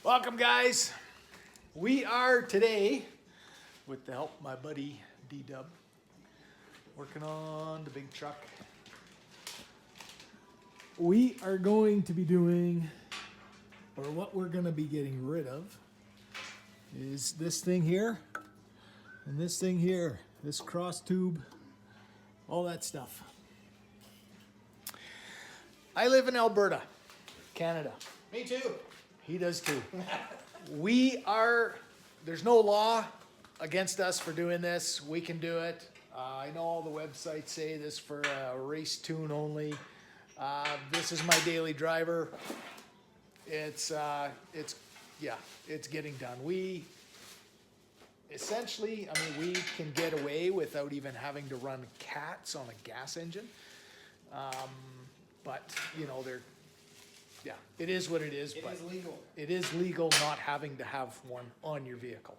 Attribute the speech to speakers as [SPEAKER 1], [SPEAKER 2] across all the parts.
[SPEAKER 1] Welcome, guys. We are today, with the help of my buddy D-Dub, working on the big truck. We are going to be doing, or what we're going to be getting rid of, is this thing here and this thing here, this cross tube, all that stuff. I live in Alberta, Canada.
[SPEAKER 2] Me too.
[SPEAKER 1] He does too. There's no law against us for doing this. We can do it. I know all the websites say this for race tune only. This is my daily driver. It's getting done. We essentially, we can get away without even having to run cats on a gas engine. But it is what it is.
[SPEAKER 2] It is legal.
[SPEAKER 1] It is legal not having to have one on your vehicle.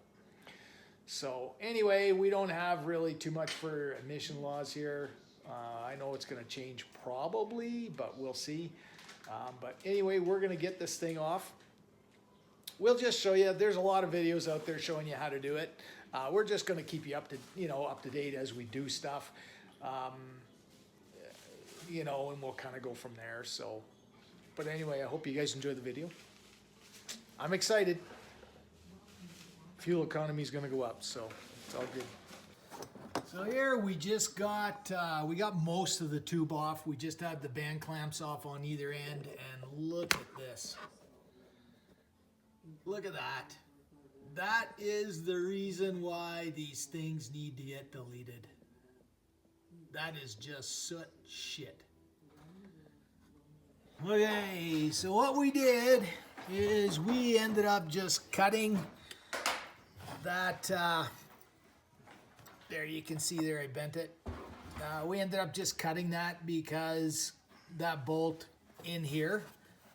[SPEAKER 1] So anyway, we don't have really too much for emission laws here. I know it's going to change probably, but we'll see. But anyway, we're going to get this thing off. We'll just show you. There's a lot of videos out there showing you how to do it. We're just going to keep you up to date as we do stuff. And we'll kind of go from there. So, but anyway, I hope you guys enjoy the video. I'm excited. Fuel economy is going to go up, so it's all good. So here we just got, we got most of the tube off. We just had the band clamps off on either end, and look at this. Look at that. That is the reason why these things need to get deleted. That is just such shit. Okay, so what we did is we ended up just cutting that, there you can see there I bent it. We ended up just cutting that because that bolt in here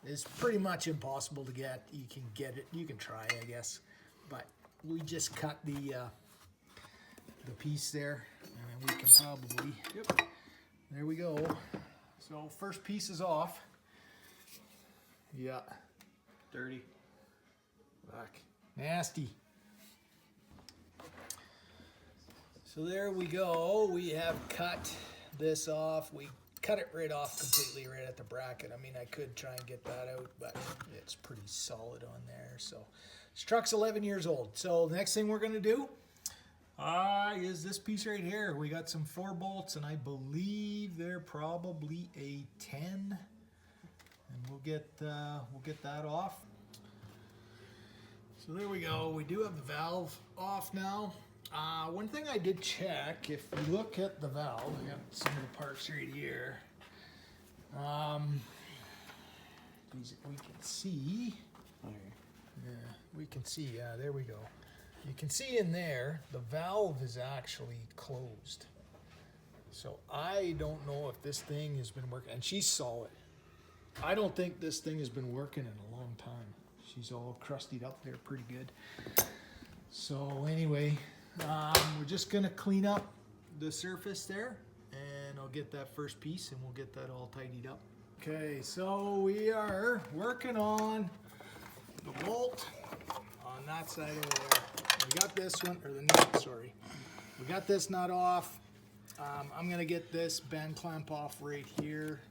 [SPEAKER 1] is pretty much impossible to get. You can get it, you can try I guess, but we just cut the piece there, and we can probably, there we go. So first piece is off. Yeah.
[SPEAKER 2] Dirty.
[SPEAKER 1] Fuck. Nasty. So there we go. We have cut this off. We cut it right off completely right at the bracket. I could try and get that out, but it's pretty solid on there. So this truck's 11 years old. So the next thing we're going to do is this piece right here. We got some 4 bolts, and I believe they're probably a 10. And we'll get that off. So there we go. We do have the valve off now. One thing I did check, if you look at the valve, I got some of the parts right here. We can see. Yeah, we can see. Yeah, there we go. You can see in there, the valve is actually closed. So I don't know if this thing has been working, and she's solid. I don't think this thing has been working in a long time. She's all crustied up there pretty good. So anyway, we're just gonna clean up the surface there, and I'll get that first piece and we'll get that all tidied up. Okay, so we are working on the bolt on that side over there. We got this one, or the nut, sorry. We got this nut off. I'm gonna get this band clamp off right here,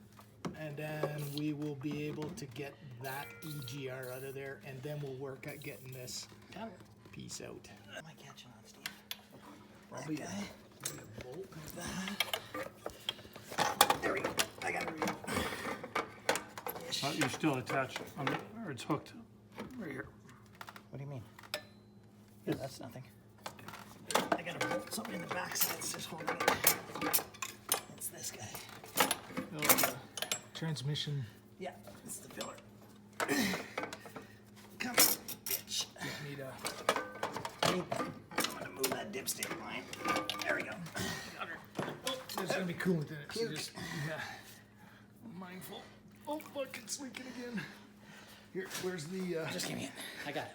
[SPEAKER 1] and then we will be able to get that EGR out of there, and then we'll work at getting this piece out.
[SPEAKER 2] What am I catching on, Steve?
[SPEAKER 1] Probably
[SPEAKER 2] that guy?
[SPEAKER 1] a bolt.
[SPEAKER 2] That. There we go. I got it.
[SPEAKER 3] You're still attached, or it's hooked right here.
[SPEAKER 2] What do you mean? Yeah, that's nothing. I got to bolt something in the back side that's just holding it. It's this guy.
[SPEAKER 1] Transmission.
[SPEAKER 2] Yeah, it's the filler. Come on, bitch. I'm gonna move that dipstick of mine. There we go. Got her.
[SPEAKER 1] Oh, there's gonna be coolant in it. So just, mindful. Oh, fuck, it's leaking again. Here, where's the?
[SPEAKER 2] Just give me it. I got it.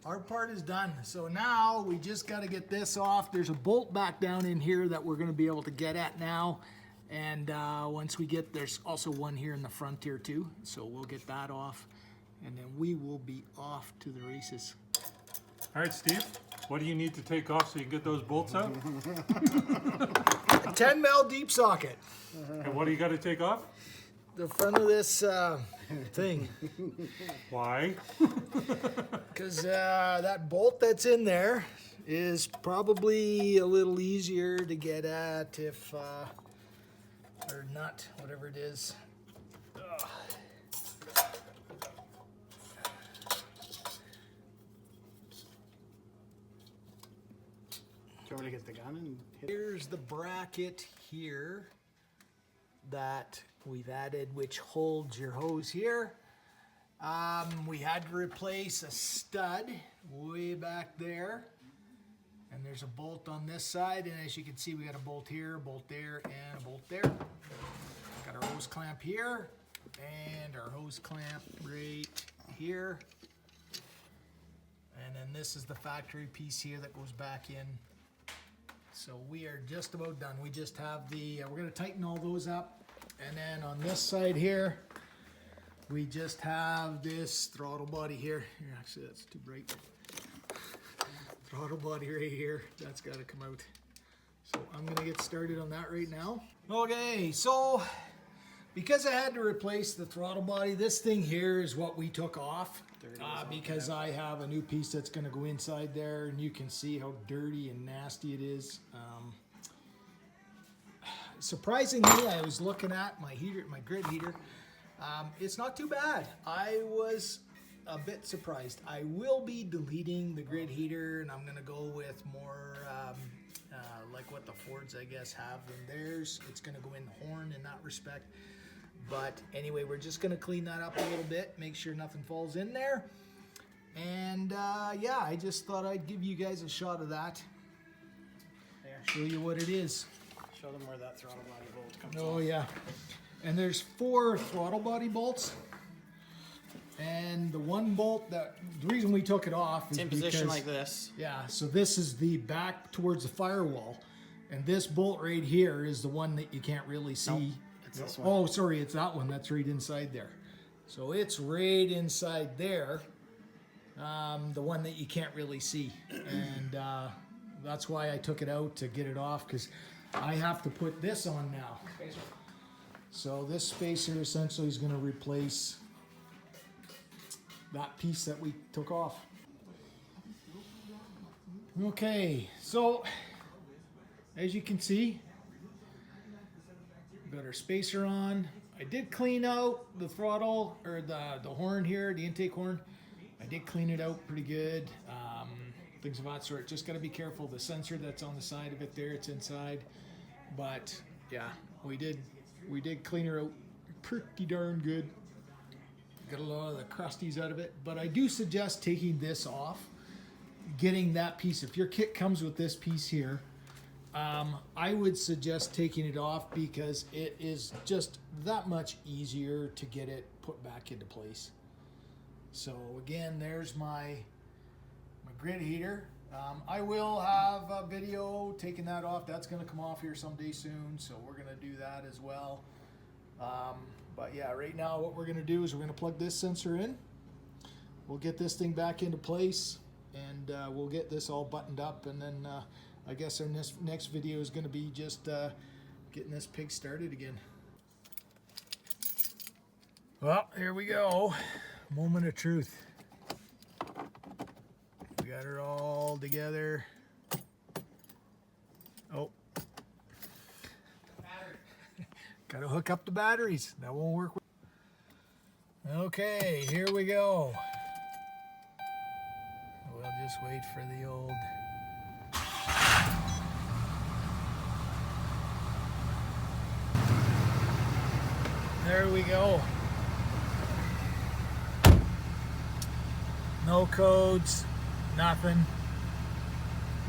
[SPEAKER 1] Our part is done. So now we just got to get this off. There's a bolt back down in here that we're going to be able to get at now. And once we get, there's also one here in the front here too. So we'll get that off. and then we will be off to the races.
[SPEAKER 3] All right, Steve, what do you need to take off so you can get those bolts out?
[SPEAKER 1] A 10 mil deep socket.
[SPEAKER 3] And what do you got to take off?
[SPEAKER 1] The front of this thing.
[SPEAKER 3] Why?
[SPEAKER 1] Because that bolt that's in there is probably a little easier to get at if, or nut, whatever it is. Ugh.
[SPEAKER 2] Do you want me to get the gun and hit?
[SPEAKER 1] Here's the bracket here that we've added, which holds your hose here. We had to replace a stud way back there, and there's a bolt on this side, and as you can see, we got a bolt here, a bolt there, and a bolt there. Got our hose clamp here, and our hose clamp right here, and then this is the factory piece here that goes back in. So we are just about done. We just have the, we're gonna tighten all those up. And then on this side here, we just have this throttle body here. Here, actually that's too bright. Throttle body right here, that's gotta come out. So I'm gonna get started on that right now. Okay, so because I had to replace the throttle body, this thing here is what we took off. Because I have a new piece that's going to go inside there, and you can see how dirty and nasty it is. Surprisingly, I was looking at my heater, my grid heater. It's not too bad. I was a bit surprised. I will be deleting the grid heater, and I'm going to go with more like what the Fords, I guess, have in theirs. It's going to go in the horn in that respect. But anyway, we're just going to clean that up a little bit, make sure nothing falls in there. And yeah, I just thought I'd give you guys a shot of that.
[SPEAKER 2] There.
[SPEAKER 1] Show you what it is.
[SPEAKER 2] Show them where that throttle body bolt comes
[SPEAKER 1] Oh
[SPEAKER 2] off.
[SPEAKER 1] yeah. And there's 4 throttle body bolts. And the one bolt that, the reason we took it off is
[SPEAKER 2] It's in position
[SPEAKER 1] because,
[SPEAKER 2] like this.
[SPEAKER 1] yeah, so this is the back towards the firewall. And this bolt right here is the one that you can't really see.
[SPEAKER 2] Nope. It's this one.
[SPEAKER 1] Oh, sorry, it's that one. That's right inside there. So it's right inside there, the one that you can't really see. And that's why I took it out to get it off, because I have to put this on now. So this spacer essentially is going to replace that piece that we took off. Okay, so as you can see, got our spacer on. I did clean out the throttle, or the horn here, the intake horn. I did clean it out pretty good. Things of that sort. Just got to be careful. The sensor that's on the side of it there, it's inside. But yeah, we did clean her out pretty darn good. Got a lot of the crusties out of it. But I do suggest taking this off, getting that piece. If your kit comes with this piece here, I would suggest taking it off, because it is just that much easier to get it put back into place. So again, there's my grid heater. I will have a video taking that off. That's going to come off here someday soon, so we're going to do that as well. But yeah, right now what we're going to do is we're going to plug this sensor in. We'll get this thing back into place, and we'll get this all buttoned up, and then I guess our next video is going to be just getting this pig started again. Well, here we go. Moment of truth. We got her all together. Oh. Got to hook up the batteries. That won't work. Okay, here we go. We'll just wait for the old... There we go. No codes, nothing.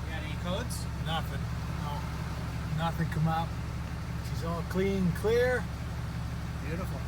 [SPEAKER 2] You got any codes?
[SPEAKER 1] Nothing. No. Nothing come up. She's all clean, clear.
[SPEAKER 2] Beautiful.